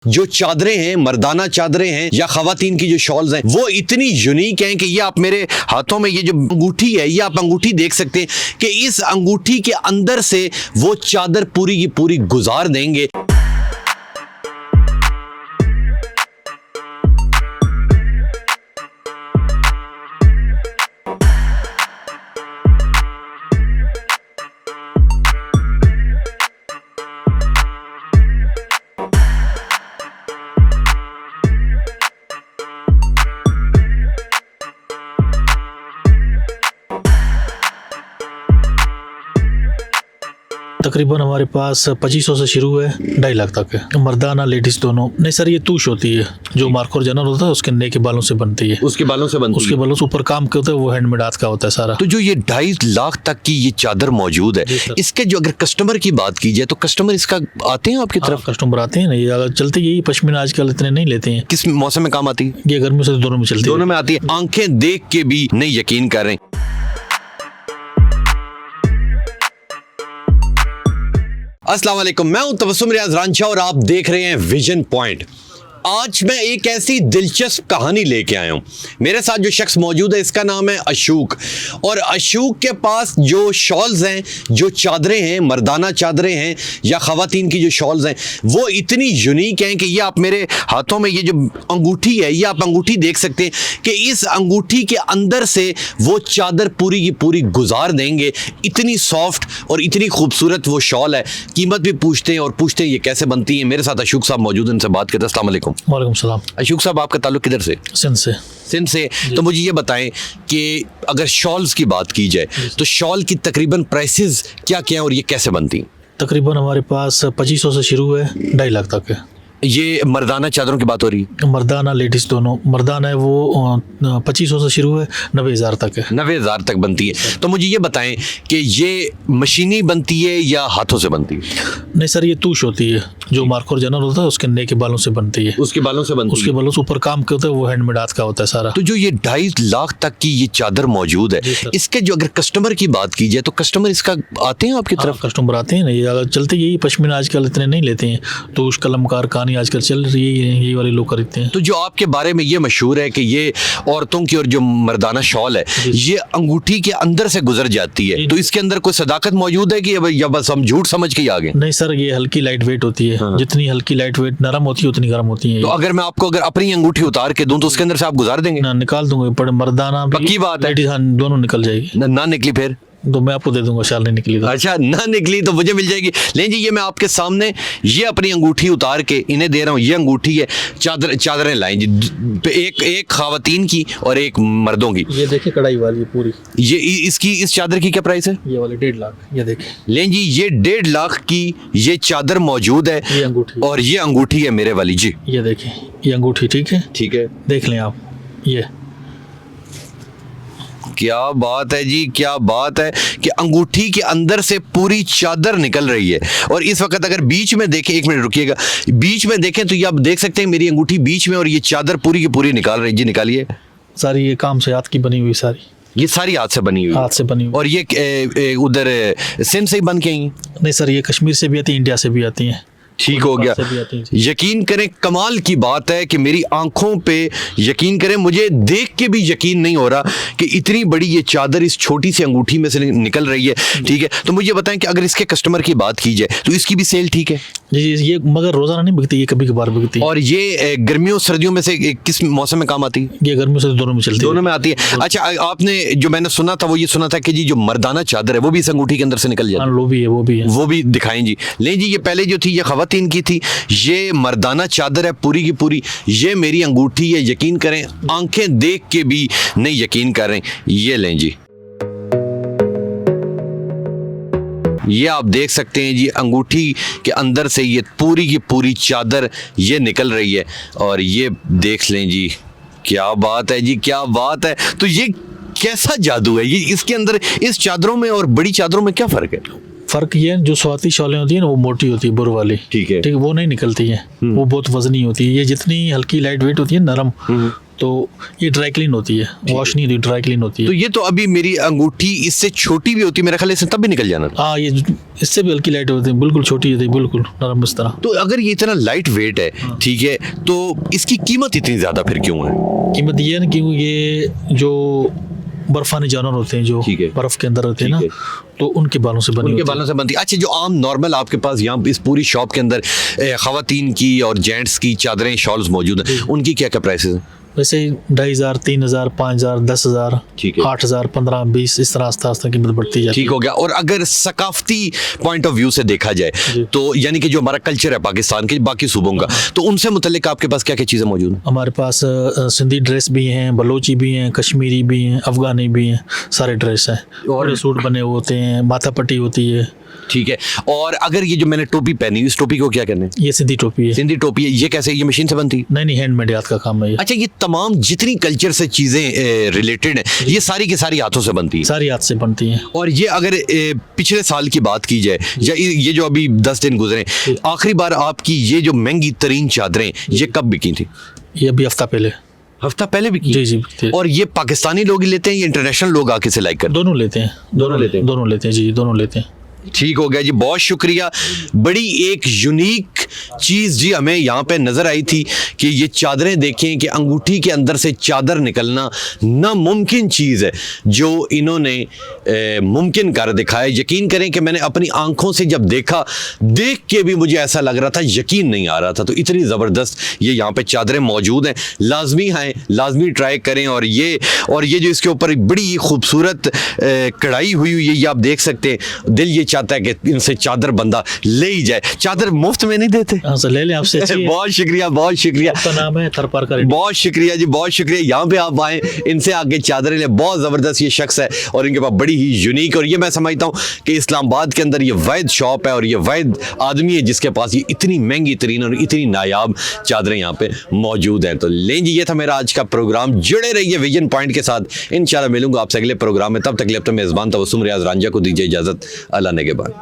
जो चादरें हैं, मर्दाना चादरें हैं या खवातीन की जो शॉल्स हैं, वो इतनी यूनिक हैं कि ये आप मेरे हाथों में ये जो अंगूठी है, ये आप अंगूठी देख सकते हैं कि इस अंगूठी के अंदर से वो चादर पूरी की पूरी गुजार देंगे। तकरीबन हमारे पास 2500 से शुरू है, 2.5 लाख तक है। मर्दाना लेडीज दोनों। नहीं सर, ये तूश होती है जो मार्कोर जनरल होता है, उसके नए के बालों से बनती है। उसके बालों से बनती है। उसके बालों से ऊपर काम के होता है, वो हैंडमेड हाथ का होता है सारा। तो जो ये 2.5 लाख तक की ये चादर मौजूद है, इसके जो अगर कस्टमर की बात की जाए तो कस्टमर इसका आते हैं आपकी तरफ? कस्टमर आते हैं ना, ये अगर चलती यही पश्मीना आजकल इतने नहीं लेते हैं। किस मौसम में काम आती है? ये गर्मियों से दोनों में चलती है। दोनों में आती है। आंखें देख के भी नहीं यकीन कर रहे। अस्सलाम वालेकुम, मैं हूं तबस्सुम रियाज रांझा और आप देख रहे हैं विजन पॉइंट। आज मैं एक ऐसी दिलचस्प कहानी लेके आया हूँ। मेरे साथ जो शख्स मौजूद है, इसका नाम है अशूक। और अशूक के पास जो शॉल्स हैं, जो चादरें हैं, मर्दाना चादरें हैं या खवातीन की जो शॉल्स हैं, वो इतनी यूनिक हैं कि ये आप मेरे हाथों में ये जो अंगूठी है, ये आप अंगूठी देख सकते हैं कि इस अंगूठी के अंदर से वो चादर पूरी की पूरी गुजार देंगे। इतनी सॉफ्ट और इतनी खूबसूरत वो शॉल है। कीमत भी पूछते हैं और पूछते हैं ये कैसे बनती है। मेरे साथ अशूक साहब मौजूद हैं, इनसे बात करते हैं। अस्सलाम वालेकुम। वालेकुम सलाम। अशूक साहब, आपका ताल्लुक किधर से? सिंध से। सिंध से। तो मुझे ये बताएं कि अगर शॉल्स की बात की जाए तो शॉल की तकरीबन प्राइसेस क्या क्या हैं और ये कैसे बनती हैं? तकरीबन हमारे पास 2500 से शुरू है, 2.5 लाख तक है। ये मर्दाना चादरों की बात हो रही है? मर्दाना लेडीज दोनों। मर्दाना है वो 2500 से शुरू है, 90,000 तक है। 90,000 तक बनती है। तो मुझे ये बताएं कि ये मशीनी बनती है या हाथों से बनती है? नहीं सर, ये तूश होती है जो मार्कोर जनरल होता है, उसके नए के बालों से बनती है। उसके बालों से बनती है। उसके बालों से ऊपर काम के होता है, वो हैंडमेड हाथ का होता है सारा। तो जो ये 2.5 लाख तक की ये चादर मौजूद है, इसके जो अगर कस्टमर की बात की जाए तो कस्टमर इसका आते हैं आपकी तरफ? कस्टमर आते हैं ना, ये अगर चलते यही पश्मीना आजकल इतने नहीं लेते हैं, तो उस कलमकार कहानी आजकल चल रही है, यही वाले लोग खरीदते हैं। तो जो आपके बारे में ये मशहूर है कि ये औरतों की और जो मर्दाना शॉल है, ये अंगूठी के अंदर से गुजर जाती है, तो इसके अंदर कोई सदाकत मौजूद है कि या बस हम झूठ समझ के ही आ गए? नहीं सर, ये हल्की लाइट वेट होती है। हाँ। जितनी हल्की लाइट वेट नरम होती है उतनी गर्म होती है। तो अगर मैं आपको अगर अपनी अंगूठी उतार के दूं तो उसके अंदर से आप गुजार देंगे? ना, निकाल दूंगा। पर मर्दाना पक्की बात है? हाँ, दोनों निकल जाएगी। ना निकली फिर तो मैं आपको दे दूंगा, शाल नहीं निकली तो। अच्छा, ना निकली तो मुझे मिल जाएगी। लेकिन जी, ये मैं आपके सामने ये अपनी अंगूठी उतार के इन्हें दे रहा हूँ। ये अंगूठी है, चादरें लाएं जी, एक खवातीन की और एक मर्दों की। ये देखिए कढ़ाई वाली पूरी। ये इस चादर की क्या प्राइस है? ये वाली 1.5 लाख। ये देखिए। लेकिन जी, ये 1.5 लाख की ये चादर मौजूद है। ये अंगूठी और ये अंगूठी है मेरे वाली जी। ये देखिए, ये अंगूठी। ठीक है, ठीक है, देख लें आप। ये क्या बात है जी, क्या बात है कि अंगूठी के अंदर से पूरी चादर निकल रही है। और इस वक्त अगर बीच में देखें, 1 मिनट रुकिएगा, बीच में देखें तो ये आप देख सकते हैं मेरी अंगूठी बीच में और ये चादर पूरी की पूरी निकाल रही है जी। निकालिए सारी, ये काम से हाथ की बनी हुई सारी। ये सारी हाथ से बनी हुई? हाथ से बनी हुई। और ये उधर सिंध से ही बन के आई? नहीं सर, ये कश्मीर से भी आती है, इंडिया से भी आती हैं। ठीक हो गया। यकीन करें, कमाल की बात है कि मेरी आंखों पे यकीन करें, मुझे देख के भी यकीन नहीं हो रहा कि इतनी बड़ी ये चादर इस छोटी सी अंगूठी में से निकल रही है। ठीक है, तो मुझे बताएं कि अगर इसके कस्टमर की बात की जाए तो इसकी भी सेल ठीक है? जी, ये मगर रोजाना नहीं बिकती, ये कभी कभार बिकती है। और ये गर्मियों सर्दियों में से किस मौसम में काम आती है? ये गर्मियों से दोनों में चलती है। दोनों में आती है। अच्छा, आपने जो मैंने सुना था वो ये सुना था कि जी जो मर्दाना चादर है वो भी इस अंगूठी के अंदर से निकल जाती है? वो भी है, वो भी दिखाएं जी। लेकिन जी, ये पहले जो थी ये खवातीन की थी, ये मर्दाना चादर है पूरी की पूरी। ये मेरी अंगूठी है, यकीन करें आंखें देख के भी नहीं यकीन कर रहे। ये लें जी, ये आप देख सकते हैं जी, अंगूठी के अंदर से ये पूरी की पूरी चादर ये निकल रही है। और ये देख लें जी, क्या बात है जी, क्या बात है। तो ये कैसा जादू है ये इसके अंदर? इस चादरों में और बड़ी चादरों में क्या फर्क है? फर्क ये है, जो स्वाति शॉलें होती है ना, वो मोटी होती है, बुर वाली। ठीक है, वो नहीं निकलती है, वो बहुत वजनी होती है। ये जितनी हल्की लाइट वेट होती है, नरम, तो ये ड्राई क्लीन होती है, वॉश नहीं होती, ड्राई क्लीन होती तो है। ये तो अभी मेरी अंगूठी इससे छोटी भी होती है, मेरा ख्याल है इससे तब भी निकल जाना था। हाँ, ये इससे भी हल्की लाइट होती है, बिल्कुल छोटी होती है, बिल्कुल नरम इस तरह। तो अगर ये इतना लाइट वेट है, ठीक है, तो इसकी कीमत इतनी ज्यादा फिर क्यों है? कीमत ये है ना कि ये जो बर्फानी जानवर होते हैं जो ठीक है। बर्फ के अंदर रहते हैं ना, ठीक तो उनके बालों से बनी उनके होती है। बालों से बनती है। अच्छा, जो आम नॉर्मल आपके पास यहाँ इस पूरी शॉप के अंदर खवातीन की और जेंट्स की चादरें शॉल्स मौजूद हैं, उनकी क्या क्या प्राइसेस हैं? वैसे 2,500, 3,000, 5,000, 10,000, ठीक है। 8,000, 15, 20 इस तरह आस्ता आस्ता कीमत बढ़ती जाती है। ठीक हो गया। और अगर सकाफती पॉइंट ऑफ व्यू से देखा जाए जी। तो यानी कि जो हमारा कल्चर है पाकिस्तान के बाकी सूबों का, तो उनसे मुतल्लिक आपके पास क्या क्या चीज़ें मौजूद हैं? हमारे पास सिंधी ड्रेस भी हैं, बलोची भी हैं, कश्मीरी भी हैं, अफगानी भी हैं, सारे ड्रेस हैं। और सूट बने हुए होते हैं, माथा पट्टी होती है। ठीक है। और अगर ये जो मैंने टोपी पहनी, इस टोपी को क्या कहते हैं? ये सिंधी टोपी है। सिंधी टोपी है। ये कैसे, ये मशीन से बनती है? नहीं, हैंडमेड हाथ का काम है ये। अच्छा, ये तमाम जितनी कल्चर से चीज़ें रिलेटेड हैं, ये सारी की सारी हाथों से बनती है? सारी हाथ से बनती हैं। और ये अगर पिछले साल की बात की जाए या ये जो अभी 10 दिन गुजरे, आखिरी बार आपकी ये जो महंगी तरीन चादरें ये कब बिकी थी? ये अभी हफ्ता पहले। हफ्ता पहले बिकी? जी जी। और ये पाकिस्तानी लोग ही लेते हैं या इंटरनेशनल लोग आके से लाइक करते दोनों लेते हैं। दोनों लेते हैं? दोनों लेते हैं जी, दोनों लेते हैं। हैं? ठीक हो गया जी, बहुत शुक्रिया। बड़ी एक यूनिक चीज़ जी हमें यहाँ पे नज़र आई थी कि ये चादरें देखें कि अंगूठी के अंदर से चादर निकलना नामुमकिन चीज़ है, जो इन्होंने मुमकिन कर दिखाया। यकीन करें कि मैंने अपनी आंखों से जब देखा, देख के भी मुझे ऐसा लग रहा था, यकीन नहीं आ रहा था। तो इतनी ज़बरदस्त ये यहाँ पे चादरें मौजूद हैं, लाजमी हैं, लाजमी ट्राई करें। और ये जो इसके ऊपर एक बड़ी खूबसूरत कढ़ाई हुई है, ये आप देख सकते हैं। दिल ये चाहता है कि इनसे चादर बंदा ले ही जाए। चादर मुफ्त में नहीं देते? हाँ सर, ले लें आपसे। अच्छी है। बहुत शुक्रिया, बहुत शुक्रिया। आपका नाम है थरपार का? बहुत शुक्रिया जी, बहुत शुक्रिया। यहाँ पे आप आए, इनसे आगे चादरें ले। बहुत ज़बरदस्त ये शख्स है और इनके पास बड़ी ही यूनिक, और ये मैं समझता हूँ कि इस्लामाबाद के अंदर ये वाहिद शॉप है और ये वाहिद आदमी है जिसके पास ये इतनी महंगी तरीन और इतनी नायाब चादरें यहाँ पे मौजूद हैं। तो लें जी, ये था मेरा आज का प्रोग्राम। जुड़े रहिए विजन पॉइंट के साथ। इंशाल्लाह मिलूंगा आपसे अगले प्रोग्राम में। तब तक के लिए अपने मेज़बान तबस्सुम रियाज रांझा को दीजिए इजाज़त। अल्लाह ने के बाद।